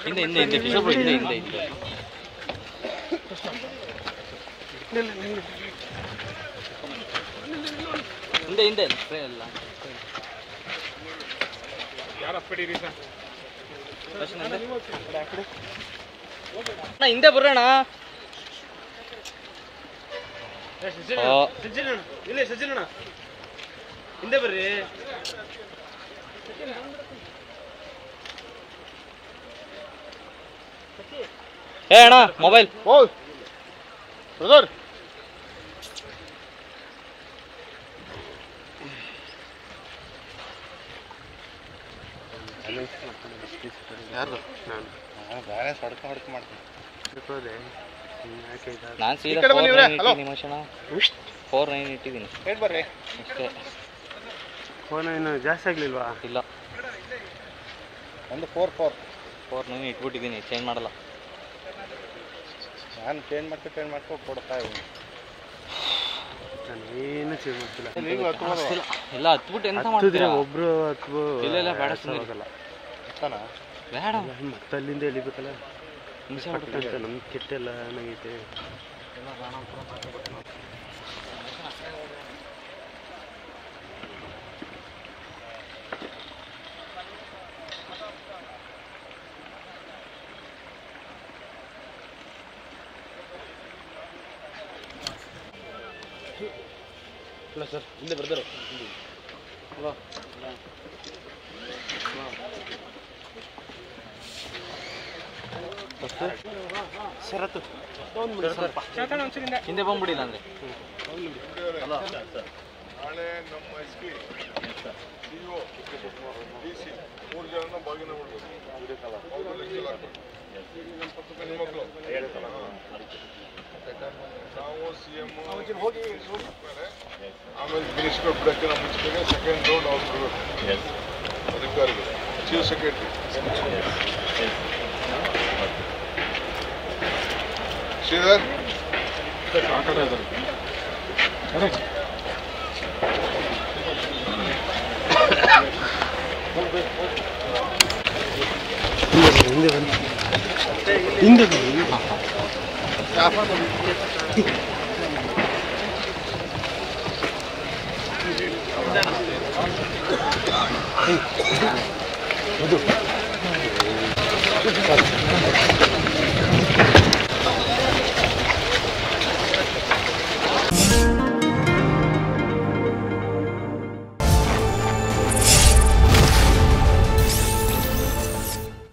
ಹಿಂದೆ ಹಿಂದೆ ಹಿಂದೆ ಕಿಶೋರ್ ಹಿಂದೆ ಹಿಂದೆ ಹಿಂದೆ ಹಿಂದೆ ಹಿಂದೆ ಸ್ಪ್ರೇ ಅಲ್ಲ ಹಿಂದೆ ಬರೋಣ ಇಲ್ಲ ಸಜ್ಜನ ಹಿಂದೆ ಬರ್ರಿ ಏ ಅಣ್ಣ ಮೊಬೈಲ್ ಬ್ರದರ್ ಯಾರು ನಾನು ಬೇರೆ ಸಡ್ಕ ಹೊಡ್ಕ ಮಾಡ್ತೀನಿ ನಾನು ಸೀದಾ 4-9 ಇಟ್ಟಿದ್ದೀನಿ ಬರ್ರಿ ಅಷ್ಟೇ ಫೋನ್ ಏನು ಜಾಸ್ತಿ ಆಗ್ಲಿಲ್ವಾ ಇಲ್ಲ ಒಂದು 4-9 ಇಟ್ಬಿಟ್ಟಿದ್ದೀನಿ ಚೇಂಜ್ ಮಾಡಲ್ಲ ನಾನು ಚೇಂಜ್ ಮಾಡ್ಕೊ ಕೊಡ್ತಾ ಇದ್ದೀನಿ ನಾನು ಏನು ಚೇಂಜ್ ಮಾಡ್ತಿಲ್ಲ ಇಲ್ಲ ಹತ್ಬಿಟ್ಟು ಎಂತ ಮಾಡ್ತೀರಾ ಒಬ್ರು ಇಲ್ಲ ಇಲ್ಲ ಬೇಡ ಬೇಡ ಮತ್ತೆ ಅಲ್ಲಿಂದ ಎಳಿಬೇಕಲ್ಲ ನಮ್ಮ ಕೆಟ್ಟೆಲ್ಲ ಏನಾಗೈತೆ ಇಲ್ಲ ಸರ್ ಹಿಂದೆ ಬರ್ತಾರೆ ಸರ್ ಹಿಂದೆ ಬಂದ್ಬಿಡಿಲ್ಲ ಅಂದ್ರೆ ನಾಳೆ ನಮ್ಮ ಎಸ್ ಪಿ ಸಿಇಒ DC 3 ಜನ ಬಾಗಿನ ಮಕ್ಕಳು ನಾವು CM ಹೋಗಿ ಆಮೇಲೆ ಮಿನಿಸ್ಟರ್ ಬಿಡೋಕ್ಕಿಂತ ಮುಂಚೆಗೆ ಸೆಕೆಂಡ್ ರೌಂಡ್ ಅವ್ರು ಅಧಿಕಾರಿಗಳು ಚೀಫ್ ಸೆಕ್ರೆಟರಿ ಶ್ರೀಧರ್ ಆ ಕಡೆ ಇದ್ದಾರೆ ಹಿಂದೆ ಹಿಂದೆ